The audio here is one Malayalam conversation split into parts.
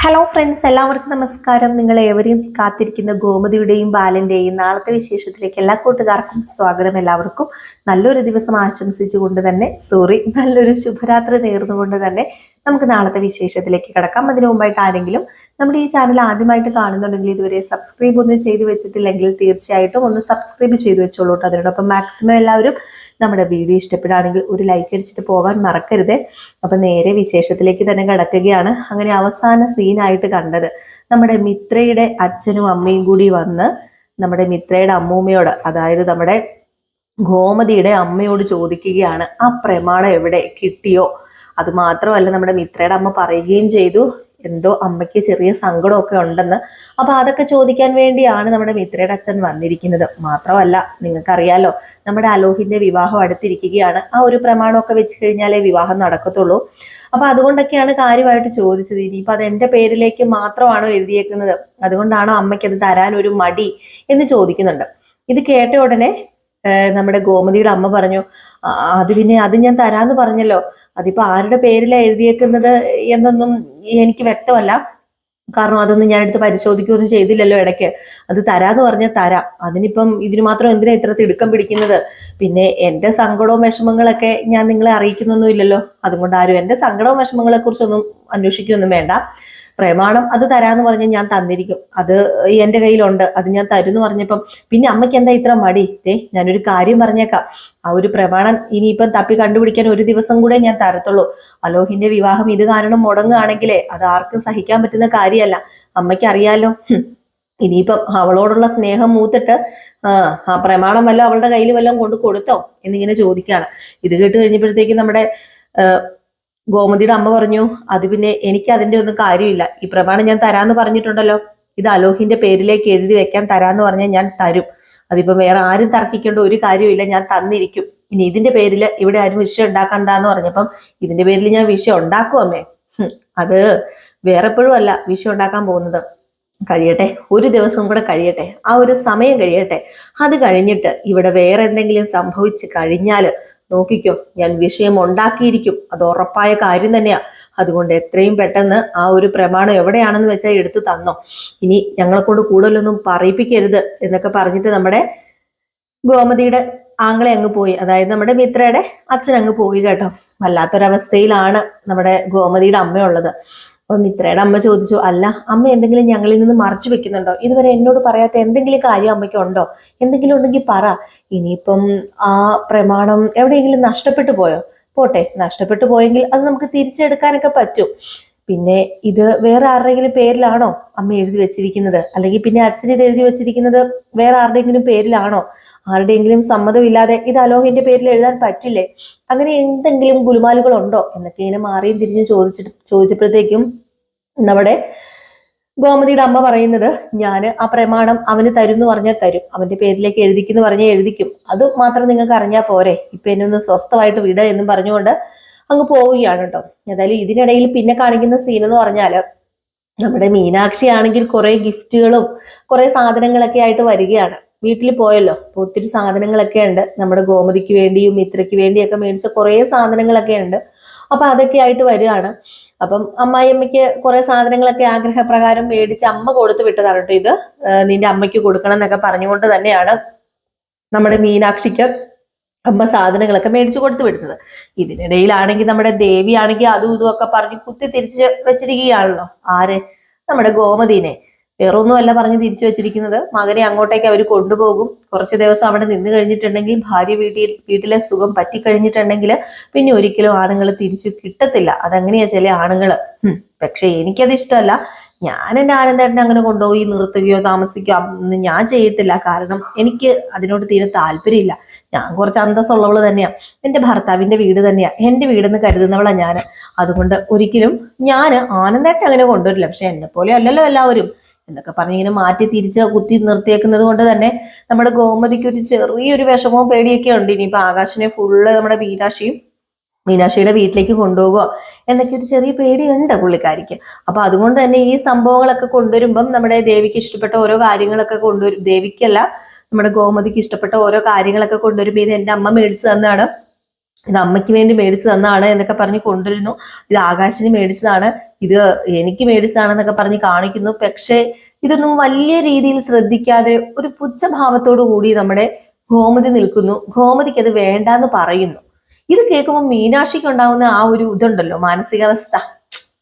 ഹലോ ഫ്രണ്ട്സ്, എല്ലാവർക്കും നമസ്കാരം. നിങ്ങൾ ഏവരെയും കാത്തിരിക്കുന്ന ഗോമതിയുടെയും ബാലന്റെയും നാളത്തെ വിശേഷത്തിലേക്ക് എല്ലാ കൂട്ടുകാർക്കും സ്വാഗതം. എല്ലാവർക്കും നല്ലൊരു ദിവസം ആശംസിച്ചുകൊണ്ട് തന്നെ നല്ലൊരു ശുഭരാത്രി നേർന്നുകൊണ്ട് തന്നെ നമുക്ക് നാളത്തെ വിശേഷത്തിലേക്ക് കിടക്കാം. അതിനു മുമ്പായിട്ട് ആരെങ്കിലും നമ്മുടെ ഈ ചാനൽ ആദ്യമായിട്ട് കാണുന്നുണ്ടെങ്കിൽ ഇതുവരെ സബ്സ്ക്രൈബ് ഒന്നും ചെയ്തു വെച്ചിട്ടില്ലെങ്കിൽ തീർച്ചയായിട്ടും ഒന്ന് സബ്സ്ക്രൈബ് ചെയ്തു വെച്ചോളൂ. അതിനോടൊപ്പം മാക്സിമം എല്ലാവരും നമ്മുടെ വീഡിയോ ഇഷ്ടപ്പെടുകയാണെങ്കിൽ ഒരു ലൈക്ക് അടിച്ചിട്ട് പോകാൻ മറക്കരുത്. അപ്പൊ നേരെ വിശേഷത്തിലേക്ക് തന്നെ കിടക്കുകയാണ്. അങ്ങനെ അവസാന സീനായിട്ട് കണ്ടത് നമ്മുടെ മിത്രയുടെ അച്ഛനും അമ്മയും കൂടി വന്ന് നമ്മുടെ മിത്രയുടെ അമ്മൂമ്മയോട്, അതായത് നമ്മുടെ ഗോമതിയുടെ അമ്മയോട് ചോദിക്കുകയാണ്, ആ പ്രമാണം എവിടെ കിട്ടിയോ? അത് മാത്രമല്ല, നമ്മുടെ മിത്രയുടെ അമ്മ പറയുകയും ചെയ്തു എന്തോ അമ്മയ്ക്ക് ചെറിയ സങ്കടമൊക്കെ ഉണ്ടെന്ന്. അപ്പൊ അതൊക്കെ ചോദിക്കാൻ വേണ്ടിയാണ് നമ്മുടെ മിത്രയുടെ അച്ഛൻ വന്നിരിക്കുന്നത്. മാത്രമല്ല, നിങ്ങൾക്കറിയാലോ, നമ്മുടെ അലോഹിന്റെ വിവാഹം അടുത്തിരിക്കുകയാണ്. ആ ഒരു പ്രമാണമൊക്കെ വെച്ച് കഴിഞ്ഞാലേ വിവാഹം നടക്കത്തുള്ളൂ. അപ്പൊ അതുകൊണ്ടൊക്കെയാണ് കാര്യമായിട്ട് ചോദിച്ചത്. ഇനിയിപ്പൊ അത് എന്റെ പേരിലേക്ക് മാത്രമാണോ എഴുതിയേക്കുന്നത്, അതുകൊണ്ടാണോ അമ്മയ്ക്ക് അത് തരാൻ ഒരു മടി എന്ന് ചോദിക്കുന്നുണ്ട്. ഇത് കേട്ട ഉടനെ നമ്മുടെ ഗോമതിയുടെ അമ്മ പറഞ്ഞു, അത് ഞാൻ തരാന്ന് പറഞ്ഞല്ലോ, അതിപ്പോ ആരുടെ പേരിലാണ് എഴുതിയേക്കുന്നത് എന്നൊന്നും എനിക്ക് വ്യക്തമല്ല. കാരണം അതൊന്നും ഞാനെടുത്ത് പരിശോധിക്കുകയൊന്നും ചെയ്തില്ലല്ലോ ഇടയ്ക്ക്. അത് തരാന്ന് പറഞ്ഞാൽ തരാം. അതിനിപ്പം ഇതിന് മാത്രം എന്തിനാ ഇത്ര തിടുക്കം പിടിക്കുന്നത്? പിന്നെ എന്റെ സങ്കടവും വിഷമങ്ങളൊക്കെ ഞാൻ നിങ്ങളെ അറിയിക്കുന്നൊന്നും ഇല്ലല്ലോ. അതുകൊണ്ട് ആരും എന്റെ സങ്കടവും വിഷമങ്ങളെ കുറിച്ചൊന്നും അന്വേഷിക്കുകയൊന്നും വേണ്ട. പ്രമാണം അത് തരാന്ന് പറഞ്ഞ് ഞാൻ തന്നിരിക്കും. അത് എന്റെ കയ്യിലുണ്ട്, അത് ഞാൻ തരുമെന്ന് പറഞ്ഞപ്പം പിന്നെ അമ്മയ്ക്ക് എന്താ ഇത്ര മടി? ഞാനൊരു കാര്യം പറഞ്ഞേക്കാം. ആ ഒരു പ്രമാണം ഇനിയിപ്പം തപ്പി കണ്ടുപിടിക്കാൻ ഒരു ദിവസം കൂടെ ഞാൻ തരത്തുള്ളൂ. അലോഹിന്റെ വിവാഹം ഇത് കാരണം മുടങ്ങുകയാണെങ്കിലേ അത് ആർക്കും സഹിക്കാൻ പറ്റുന്ന കാര്യമല്ല. അമ്മയ്ക്ക് അറിയാലോ. ഇനിയിപ്പം അവളോടുള്ള സ്നേഹം മൂത്തിട്ട് ആ പ്രമാണം വല്ലതും അവളുടെ കയ്യിൽ വല്ലതും കൊണ്ട് കൊടുത്തോ എന്നിങ്ങനെ ചോദിക്കുകയാണ്. ഇത് കേട്ട് കഴിഞ്ഞപ്പോഴത്തേക്കും നമ്മുടെ ഗോമതിയുടെ അമ്മ പറഞ്ഞു, അത് പിന്നെ എനിക്ക് അതിന്റെ ഒന്നും കാര്യമില്ല. ഈ പ്രമാണം ഞാൻ തരാന്ന് പറഞ്ഞിട്ടുണ്ടല്ലോ. ഇത് അലോഹിന്റെ പേരിലേക്ക് എഴുതി വെക്കാൻ തരാന്ന് പറഞ്ഞാൽ ഞാൻ തരും. അതിപ്പോ വേറെ ആരും തർക്കിക്കേണ്ട ഒരു കാര്യമില്ല, ഞാൻ തന്നിരിക്കും. ഇനി ഇതിന്റെ പേരിൽ ഇവിടെ ആരും വിഷയം ഉണ്ടാക്കണ്ടെന്ന് പറഞ്ഞപ്പം ഇതിന്റെ പേരിൽ ഞാൻ വിഷയം ഉണ്ടാക്കും അമ്മേ. അത് വേറെ എപ്പോഴും അല്ല വിഷയം ഉണ്ടാക്കാൻ പോകുന്നത്. കഴിയട്ടെ, ഒരു ദിവസം കൂടെ കഴിയട്ടെ, ആ ഒരു സമയം കഴിയട്ടെ. അത് കഴിഞ്ഞിട്ട് ഇവിടെ വേറെ എന്തെങ്കിലും സംഭവിച്ചു കഴിഞ്ഞാല് നോക്കിക്കോ, ഞാൻ വിഷയം ഉണ്ടാക്കിയിരിക്കും. അത് ഉറപ്പായ കാര്യം തന്നെയാ. അതുകൊണ്ട് എത്രയും പെട്ടെന്ന് ആ ഒരു പ്രമാണം എവിടെയാണെന്ന് വെച്ചാൽ എടുത്തു തന്നോ. ഇനി ഞങ്ങളെ കൊണ്ട് കൂടുതലൊന്നും പറയിപ്പിക്കരുത് എന്നൊക്കെ പറഞ്ഞിട്ട് നമ്മുടെ ഗോമതിയുടെ ആങ്ങളെ അങ്ങ് പോയി. അതായത് നമ്മുടെ മിത്രയുടെ അച്ഛൻ അങ്ങ് പോയി കേട്ടോ. വല്ലാത്തൊരവസ്ഥയിലാണ് നമ്മുടെ ഗോമതിയുടെ അമ്മയുള്ളത്. അപ്പൊ മിത്രയുടെ അമ്മ ചോദിച്ചു, അല്ല അമ്മ എന്തെങ്കിലും ഞങ്ങളിൽ നിന്ന് മറച്ചു വെക്കുന്നുണ്ടോ? ഇതുവരെ എന്നോട് പറയാത്ത എന്തെങ്കിലും കാര്യം അമ്മയ്ക്ക് ഉണ്ടോ? എന്തെങ്കിലും ഉണ്ടെങ്കിൽ പറ. ഇനിയിപ്പം ആ പ്രമാണം എവിടെയെങ്കിലും നഷ്ടപ്പെട്ടു പോയോ? പോട്ടെ, നഷ്ടപ്പെട്ടു പോയെങ്കിൽ അത് നമുക്ക് തിരിച്ചെടുക്കാനൊക്കെ പറ്റും. പിന്നെ ഇത് വേറെ ആരുടെയെങ്കിലും പേരിലാണോ അമ്മ എഴുതി വെച്ചിരിക്കുന്നത്? അല്ലെങ്കിൽ പിന്നെ അച്ഛൻ ഇത് എഴുതി വെച്ചിരിക്കുന്നത് വേറെ ആരുടെയെങ്കിലും പേരിലാണോ? ആരുടെയെങ്കിലും സമ്മതമില്ലാതെ ഇത് അലോഹിന്റെ പേരിൽ എഴുതാൻ പറ്റില്ലേ? അങ്ങനെ എന്തെങ്കിലും ഗുലുമാലുകൾ ഉണ്ടോ എന്നൊക്കെ ഇങ്ങനെ മാറിയും തിരിഞ്ഞ് ചോദിച്ചപ്പോഴത്തേക്കും നമ്മുടെ ഗോമതിയുടെ അമ്മ പറയുന്നത്, ഞാൻ ആ പ്രമാണം അവന് തരും എന്ന് പറഞ്ഞാൽ തരും, അവന്റെ പേരിലേക്ക് എഴുതിക്കുന്നു പറഞ്ഞാൽ എഴുതിക്കും. അത് മാത്രം നിങ്ങൾക്ക് അറിഞ്ഞാൽ പോരെ, ഇപ്പൊ എന്നെ ഒന്ന് സ്വസ്ഥമായിട്ട് വിട എന്നും പറഞ്ഞുകൊണ്ട് അങ്ങ് പോവുകയാണ് കേട്ടോ. ഏതായാലും ഇതിനിടയിൽ പിന്നെ കാണിക്കുന്ന സീൻ എന്ന് പറഞ്ഞാല് നമ്മുടെ മീനാക്ഷി ആണെങ്കിൽ കുറെ ഗിഫ്റ്റുകളും കുറെ സാധനങ്ങളൊക്കെ ആയിട്ട് വരികയാണ്. വീട്ടിൽ പോയല്ലോ, അപ്പൊ ഒത്തിരി സാധനങ്ങളൊക്കെ ഉണ്ട്. നമ്മുടെ ഗോമതിക്ക് വേണ്ടിയും മിത്രയ്ക്ക് വേണ്ടിയൊക്കെ മേടിച്ച കുറെ സാധനങ്ങളൊക്കെ ഉണ്ട്. അപ്പൊ അതൊക്കെ ആയിട്ട് വരികയാണ്. അപ്പം അമ്മായിയമ്മയ്ക്ക് കുറെ സാധനങ്ങളൊക്കെ ആഗ്രഹപ്രകാരം മേടിച്ച് അമ്മ കൊടുത്തു വിട്ടതാണ് കേട്ടോ. ഇത് നിന്റെ അമ്മയ്ക്ക് കൊടുക്കണം എന്നൊക്കെ പറഞ്ഞുകൊണ്ട് തന്നെയാണ് നമ്മുടെ മീനാക്ഷിക്ക് അമ്മ സാധനങ്ങളൊക്കെ മേടിച്ചു കൊടുത്തു വിടുന്നത്. ഇതിനിടയിലാണെങ്കിൽ നമ്മുടെ ദേവി ആണെങ്കിൽ അതും ഇതും ഒക്കെ പറഞ്ഞ് കുത്തി തിരിച്ച് വെച്ചിരിക്കുകയാണല്ലോ. ആര്? നമ്മുടെ ഗോമതിനെ. വേറൊന്നുമല്ല പറഞ്ഞ് തിരിച്ചു വെച്ചിരിക്കുന്നത്, മകനെ അങ്ങോട്ടേക്ക് അവർ കൊണ്ടുപോകും. കുറച്ച് ദിവസം അവിടെ നിന്ന് കഴിഞ്ഞിട്ടുണ്ടെങ്കിൽ, ഭാര്യ വീട്ടിലെ സുഖം പറ്റിക്കഴിഞ്ഞിട്ടുണ്ടെങ്കിൽ പിന്നെ ഒരിക്കലും ആണുങ്ങൾ തിരിച്ചു കിട്ടത്തില്ല. അതങ്ങനെയാ ചില ആണുങ്ങള്. പക്ഷെ എനിക്കത് ഇഷ്ടമല്ല. ഞാൻ എൻ്റെ ആനന്ദേട്ടനെ അങ്ങനെ കൊണ്ടുപോയി നിർത്തുകയോ താമസിക്കുകയോ ഒന്നും ഞാൻ ചെയ്യത്തില്ല. കാരണം എനിക്ക് അതിനോട് തീരെ താല്പര്യമില്ല. ഞാൻ കുറച്ച് അന്തസ്സുള്ളവള് തന്നെയാ. എൻ്റെ ഭർത്താവിന്റെ വീട് തന്നെയാ എൻ്റെ വീടെന്ന് കരുതുന്നവളാ ഞാൻ. അതുകൊണ്ട് ഒരിക്കലും ഞാൻ ആനന്ദേട്ടനെ അങ്ങനെ കൊണ്ടുവരില്ല. പക്ഷെ എന്നെ പോലെ അല്ലല്ലോ എല്ലാവരും എന്നൊക്കെ പറഞ്ഞ് ഇങ്ങനെ മാറ്റി തിരിച്ച് കുത്തി നിർത്തിയേക്കുന്നത് കൊണ്ട് തന്നെ നമ്മുടെ ഗോമതിക്ക് ഒരു ചെറിയൊരു വിഷമവും പേടിയൊക്കെ ഉണ്ട്. ഇനിയിപ്പോ ആകാശിനെ ഫുള്ള് നമ്മുടെ മീനാക്ഷിയുടെ വീട്ടിലേക്ക് കൊണ്ടുപോകുക എന്നൊക്കെ ഒരു ചെറിയ പേടിയുണ്ട് പുള്ളിക്കാരിക്ക്. അപ്പൊ അതുകൊണ്ട് തന്നെ ഈ സംഭവങ്ങളൊക്കെ കൊണ്ടുവരുമ്പം നമ്മുടെ ദേവിക്ക് ഇഷ്ടപ്പെട്ട ഓരോ കാര്യങ്ങളൊക്കെ കൊണ്ടുവരും. ദേവിക്കല്ല, നമ്മുടെ ഗോമതിക്ക് ഇഷ്ടപ്പെട്ട ഓരോ കാര്യങ്ങളൊക്കെ കൊണ്ടുവരുമ്പോ ഇത് എൻ്റെ അമ്മ മേടിച്ചു തന്നാണ്, ഇത് അമ്മയ്ക്ക് വേണ്ടി മേടിച്ചു തന്നാണ് എന്നൊക്കെ പറഞ്ഞ് കൊണ്ടുവരുന്നു. ഇത് ആകാശിന് മേടിച്ചതാണ്, ഇത് എനിക്ക് മേടിച്ചതാണെന്നൊക്കെ പറഞ്ഞ് കാണിക്കുന്നു. പക്ഷേ ഇതൊന്നും വലിയ രീതിയിൽ ശ്രദ്ധിക്കാതെ ഒരു പുച്ഛഭാവത്തോടു കൂടി നമ്മുടെ ഗോമതി നിൽക്കുന്നു. ഗോമതിക്ക് അത് വേണ്ടാന്ന് പറയുന്നു. ഇത് കേൾക്കുമ്പോൾ മീനാക്ഷിക്ക് ഉണ്ടാവുന്ന ആ ഒരു ഇതുണ്ടല്ലോ, മാനസികാവസ്ഥ,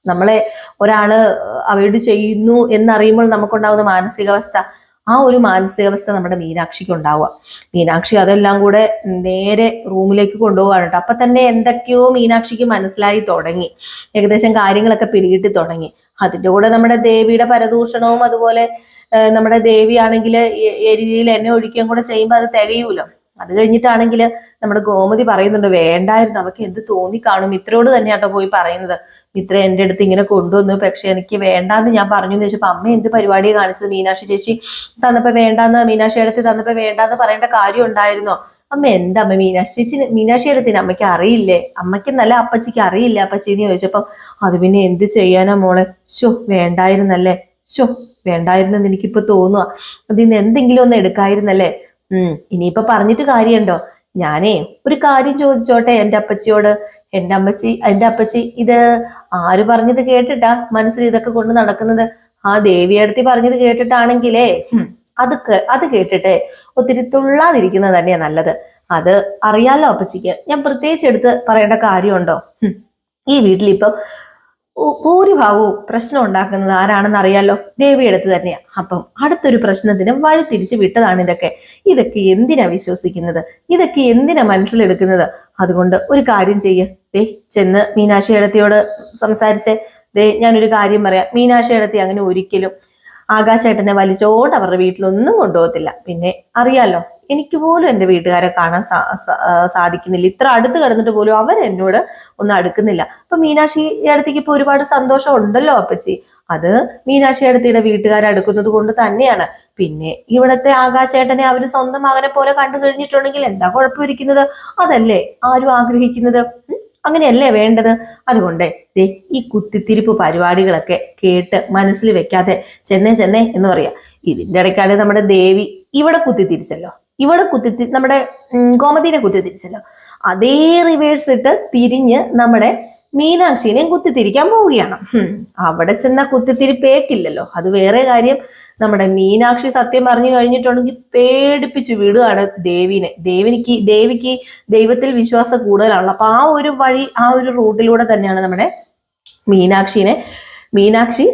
നമ്മളെ ഒരാള് അവോയ്ഡ് ചെയ്യുന്നു എന്നറിയുമ്പോൾ നമുക്കുണ്ടാവുന്ന മാനസികാവസ്ഥ, ആ ഒരു മാനസികാവസ്ഥ നമ്മുടെ മീനാക്ഷിക്ക് ഉണ്ടാവുക. മീനാക്ഷി അതെല്ലാം കൂടെ നേരെ റൂമിലേക്ക് കൊണ്ടുപോകാണ് കേട്ടോ. അപ്പൊ തന്നെ എന്തൊക്കെയോ മീനാക്ഷിക്ക് മനസ്സിലായി തുടങ്ങി, ഏകദേശം കാര്യങ്ങളൊക്കെ പിടികിട്ടി തുടങ്ങി. അതിന്റെ കൂടെ നമ്മുടെ ദേവിയുടെ പരദൂഷണവും, അതുപോലെ നമ്മുടെ ദേവി ആണെങ്കിൽ എരിതിയിൽ എണ്ണ ഒഴിക്കുകയും കൂടെ ചെയ്യുമ്പോൾ അത് തികയൂലോ. അത് കഴിഞ്ഞിട്ടാണെങ്കിൽ നമ്മുടെ ഗോമതി പറയുന്നുണ്ട്, വേണ്ടായിരുന്നു, അവർക്ക് എന്ത് തോന്നി കാണും, മിത്രയോട് തന്നെയാട്ടോ പോയി പറയുന്നത്. മിത്ര എൻ്റെ അടുത്ത് ഇങ്ങനെ കൊണ്ടുവന്നു, പക്ഷെ എനിക്ക് വേണ്ടാന്ന് ഞാൻ പറഞ്ഞു എന്ന് വെച്ചപ്പോ അമ്മ എന്ത് പരിപാടിയെ കാണിച്ചത്, മീനാക്ഷി ചേച്ചി തന്നപ്പോ വേണ്ടാന്ന്, മീനാക്ഷി അടുത്ത് തന്നപ്പോ വേണ്ടാന്ന് പറയേണ്ട കാര്യം ഉണ്ടായിരുന്നോ? അമ്മ എന്താ അമ്മ, മീനാക്ഷി അടുത്തിന് അമ്മയ്ക്ക് അറിയില്ലേ, അമ്മയ്ക്ക് നല്ല അപ്പച്ചിക്ക് അറിയില്ല അപ്പച്ചിന്ന് ചോദിച്ചപ്പം അത് പിന്നെ എന്ത് ചെയ്യാനാ മോളെ, വേണ്ടായിരുന്നല്ലേ, വേണ്ടായിരുന്നെന്ന് എനിക്കിപ്പോ തോന്നുക, അതിന്ന് എന്തെങ്കിലും ഒന്ന് എടുക്കായിരുന്നല്ലേ. ഇനിയിപ്പൊ പറഞ്ഞിട്ട് കാര്യമുണ്ടോ? ഞാനേ ഒരു കാര്യം ചോദിച്ചോട്ടെ എൻ്റെ അപ്പച്ചിയോട്. എൻ്റെ അപ്പച്ചി ഇത് ആര് പറഞ്ഞത് കേട്ടിട്ടാ മനസ്സിൽ ഇതൊക്കെ കൊണ്ട് നടക്കുന്നത്? ആ ദേവിയടുത്തി പറഞ്ഞത് കേട്ടിട്ടാണെങ്കിലേ അത് കേട്ടിട്ടെ ഒത്തിരി തുള്ളാതിരിക്കുന്നത് തന്നെയാ നല്ലത്. അത് അറിയാലോ അപ്പച്ചിക്ക്. ഞാൻ പ്രത്യേകിച്ച് എടുത്ത് പറയേണ്ട കാര്യമുണ്ടോ? ഈ വീട്ടിലിപ്പം ഭൂരിഭാഗവും പ്രശ്നം ഉണ്ടാക്കുന്നത് ആരാണെന്ന് അറിയാലോ, ദേവിയെടുത്ത് തന്നെയാ. അപ്പം അടുത്തൊരു പ്രശ്നത്തിന് വഴി തിരിച്ചു വിട്ടതാണ് ഇതൊക്കെ എന്തിനാ വിശ്വസിക്കുന്നത്, ഇതൊക്കെ എന്തിനാ മനസ്സിലെടുക്കുന്നത്? അതുകൊണ്ട് ഒരു കാര്യം ചെന്ന് മീനാക്ഷി ഇടത്തിയോട് സംസാരിച്ചേ. ഞാനൊരു കാര്യം പറയാം, മീനാക്ഷി ഇടത്തി അങ്ങനെ ഒരിക്കലും ആകാശേട്ടനെ വലിച്ചോണ്ട് അവരുടെ വീട്ടിലൊന്നും കൊണ്ടുപോകത്തില്ല. പിന്നെ അറിയാലോ, എനിക്ക് പോലും എൻ്റെ വീട്ടുകാരെ കാണാൻ സാധിക്കുന്നില്ല. ഇത്ര അടുത്ത് കിടന്നിട്ട് പോലും അവരെന്നോട് ഒന്നും അടുക്കുന്നില്ല. അപ്പൊ മീനാക്ഷി അടുത്തേക്ക് ഇപ്പൊ ഒരുപാട് സന്തോഷം ഉണ്ടല്ലോ അപ്പച്ചി. അത് മീനാക്ഷി അടുത്തിയുടെ വീട്ടുകാരെ അടുക്കുന്നത് കൊണ്ട് തന്നെയാണ്. പിന്നെ ഇവിടത്തെ ആകാശേട്ടനെ അവര് സ്വന്തം മകനെ പോലെ കണ്ടു കഴിഞ്ഞിട്ടുണ്ടെങ്കിൽ എന്താ കുഴപ്പമിരിക്കുന്നത്? അതല്ലേ ആരും ആഗ്രഹിക്കുന്നത്? അങ്ങനെയല്ലേ വേണ്ടത്? അതുകൊണ്ട് ഈ കുത്തിത്തിരിപ്പ് പരിപാടികളൊക്കെ കേട്ട് മനസ്സിൽ വെക്കാതെ ചെന്നേ എന്ന് പറയാ. ഇതിന്റെ ഇടയ്ക്കാണ് നമ്മുടെ ദേവി ഇവിടെ കുത്തിത്തിരിച്ചല്ലോ, നമ്മുടെ ഗോമതിനെ കുത്തിത്തിരിച്ചല്ലോ. അതേ റിവേഴ്സ് ഇട്ട് തിരിഞ്ഞ് നമ്മുടെ മീനാക്ഷിനെയും കുത്തിത്തിരിക്കാൻ പോവുകയാണ്. അവിടെ ചെന്ന കുത്തിത്തിരിപ്പേക്കില്ലല്ലോ, അത് വേറെ കാര്യം. നമ്മുടെ മീനാക്ഷി സത്യം പറഞ്ഞു കഴിഞ്ഞിട്ടുണ്ടെങ്കിൽ പേടിപ്പിച്ച് വിടുകയാണ് ദേവിക്ക് ദൈവത്തിൽ വിശ്വാസം കൂടുതലാണല്ലോ. അപ്പൊ ആ ഒരു റൂട്ടിലൂടെ തന്നെയാണ് നമ്മുടെ മീനാക്ഷി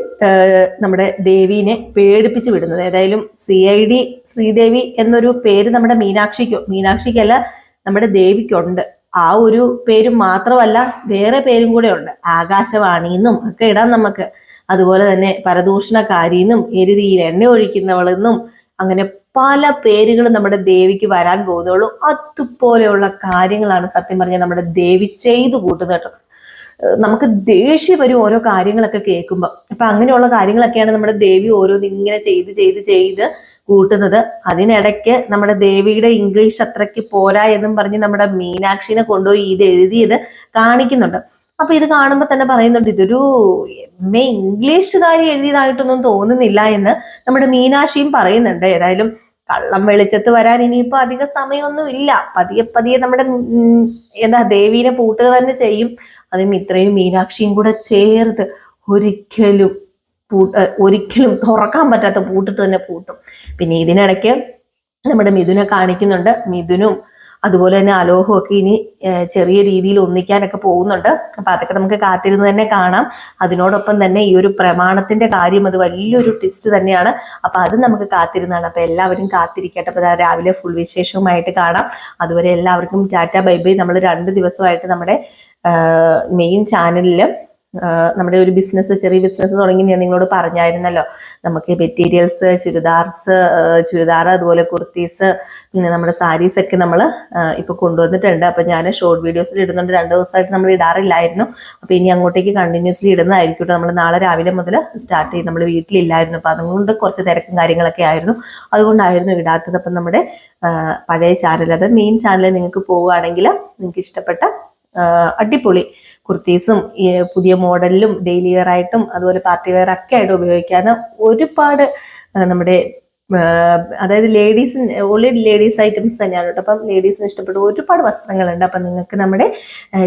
നമ്മുടെ ദേവീനെ പേടിപ്പിച്ച് വിടുന്നത്. ഏതായാലും CID ശ്രീദേവി എന്നൊരു പേര് നമ്മുടെ മീനാക്ഷിക്കല്ല നമ്മുടെ ദേവിക്കുണ്ട്. ആ ഒരു പേരും മാത്രമല്ല വേറെ പേരും കൂടെ ഉണ്ട്, ആകാശവാണിന്നും ഒക്കെ ഇടാം നമുക്ക്. അതുപോലെ തന്നെ പരദൂഷണക്കാരിന്നും എരുതിയിൽ എണ്ണ ഒഴിക്കുന്നവളെന്നും അങ്ങനെ പല പേരുകളും നമ്മുടെ ദേവിക്ക് വരാൻ പോകുന്നുള്ളൂ. അതുപോലെയുള്ള കാര്യങ്ങളാണ് സത്യം പറഞ്ഞാൽ നമ്മുടെ ദേവി ചെയ്തു കൂട്ടുന്നത് കേട്ടോ. നമുക്ക് ദേഷ്യം വരും ഓരോ കാര്യങ്ങളൊക്കെ കേൾക്കുമ്പോൾ. അപ്പൊ അങ്ങനെയുള്ള കാര്യങ്ങളൊക്കെയാണ് നമ്മുടെ ദേവി ഓരോന്ന് ഇങ്ങനെ ചെയ്ത് കൂട്ടുന്നത്. അതിനിടയ്ക്ക് നമ്മുടെ ദേവിയുടെ ഇംഗ്ലീഷ് അത്രയ്ക്ക് പോരാ എന്നും പറഞ്ഞ് നമ്മുടെ മീനാക്ഷിനെ കൊണ്ടുപോയി ഇത് എഴുതിയത് കാണിക്കുന്നുണ്ട്. അപ്പൊ ഇത് കാണുമ്പോൾ തന്നെ പറയുന്നുണ്ട്, ഇതൊരു MA ഇംഗ്ലീഷുകാരി എഴുതിയതായിട്ടൊന്നും തോന്നുന്നില്ല എന്ന് നമ്മുടെ മീനാക്ഷിയും പറയുന്നുണ്ട്. ഏതായാലും കള്ളം വെളിച്ചത്ത് വരാൻ ഇനിയിപ്പോ അധിക സമയമൊന്നും ഇല്ല. പതിയെ നമ്മുടെ ദേവീനെ പൂട്ടുക തന്നെ ചെയ്യും. അത് മിത്രയും മീനാക്ഷിയും കൂടെ ചേർത്ത് ഒരിക്കലും തുറക്കാൻ പറ്റാത്ത പൂട്ടിട്ട് തന്നെ പൂട്ടും. പിന്നെ ഇതിനിടയ്ക്ക് നമ്മുടെ മിഥുനെ കാണിക്കുന്നുണ്ട്. മിഥുനും അതുപോലെ തന്നെ അലോഹവും ഒക്കെ ഇനി ചെറിയ രീതിയിൽ ഒന്നിക്കാനൊക്കെ പോകുന്നുണ്ട്. അപ്പൊ അതൊക്കെ നമുക്ക് കാത്തിരുന്ന് തന്നെ കാണാം. അതിനോടൊപ്പം തന്നെ ഈ ഒരു പ്രമാണത്തിന്റെ കാര്യം അത് വലിയൊരു ട്വിസ്റ്റ് തന്നെയാണ്. അപ്പൊ അത് നമുക്ക് കാത്തിരുന്നാണ്. അപ്പൊ എല്ലാവരും കാത്തിരിക്കട്ടെ. അപ്പൊ രാവിലെ ഫുൾ വിശേഷവുമായിട്ട് കാണാം. അതുവരെ എല്ലാവർക്കും ടാറ്റ ബൈ ബൈ. നമ്മൾ 2 ദിവസമായിട്ട് നമ്മുടെ മെയിൻ ചാനലിൽ നമ്മുടെ ഒരു ചെറിയ ബിസിനസ് തുടങ്ങി ഞാൻ നിങ്ങളോട് പറഞ്ഞായിരുന്നല്ലോ. നമുക്ക് മെറ്റീരിയൽസ്, ചുരിദാർ, അതുപോലെ കുർത്തീസ്, പിന്നെ നമ്മുടെ സാരീസ് ഒക്കെ നമ്മൾ ഇപ്പൊ കൊണ്ടുവന്നിട്ടുണ്ട്. അപ്പൊ ഞാൻ ഷോർട്ട് വീഡിയോസിൽ ഇടുന്നുണ്ട്. 2 ദിവസമായിട്ട് നമ്മൾ ഇടാറില്ലായിരുന്നു. അപ്പൊ ഇനി അങ്ങോട്ടേക്ക് കണ്ടിന്യൂസ്ലി ഇടുന്നതായിരിക്കും. നമ്മൾ നാളെ രാവിലെ മുതൽ സ്റ്റാർട്ട് ചെയ്യും. നമ്മൾ വീട്ടിലില്ലായിരുന്നു. അപ്പൊ അതുകൊണ്ട് കുറച്ച് തിരക്കും കാര്യങ്ങളൊക്കെ ആയിരുന്നു, അതുകൊണ്ടായിരുന്നു ഇടാത്തത്. അപ്പം നമ്മുടെ പഴയ ചാനൽ, അത് മെയിൻ ചാനൽ നിങ്ങൾക്ക് പോവുകയാണെങ്കിൽ നിങ്ങൾക്ക് ഇഷ്ടപ്പെട്ട അടിപൊളി കുർത്തീസും പുതിയ മോഡലിലും ഡെയിലി വെയർ ആയിട്ടും അതുപോലെ പാർട്ടി വെയർ ഒക്കെ ആയിട്ട് ഉപയോഗിക്കാൻ ഒരുപാട് നമ്മുടെ അതായത് ലേഡീസിന് ഓൺലി ലേഡീസ് ഐറ്റംസ് തന്നെയാണ് കേട്ടോ. അപ്പം ലേഡീസിന് ഇഷ്ടപ്പെട്ട ഒരുപാട് വസ്ത്രങ്ങളുണ്ട്. അപ്പം നിങ്ങൾക്ക് നമ്മുടെ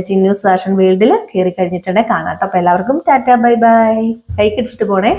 ചിന്നൂസ് ഫാഷൻ വേൾഡിൽ കയറി കഴിഞ്ഞിട്ടുണ്ടെങ്കിൽ കാണാം കേട്ടോ. അപ്പം എല്ലാവർക്കും ടാറ്റ ബൈ ബൈ. കൈക്കടിച്ചിട്ട് പോണേ.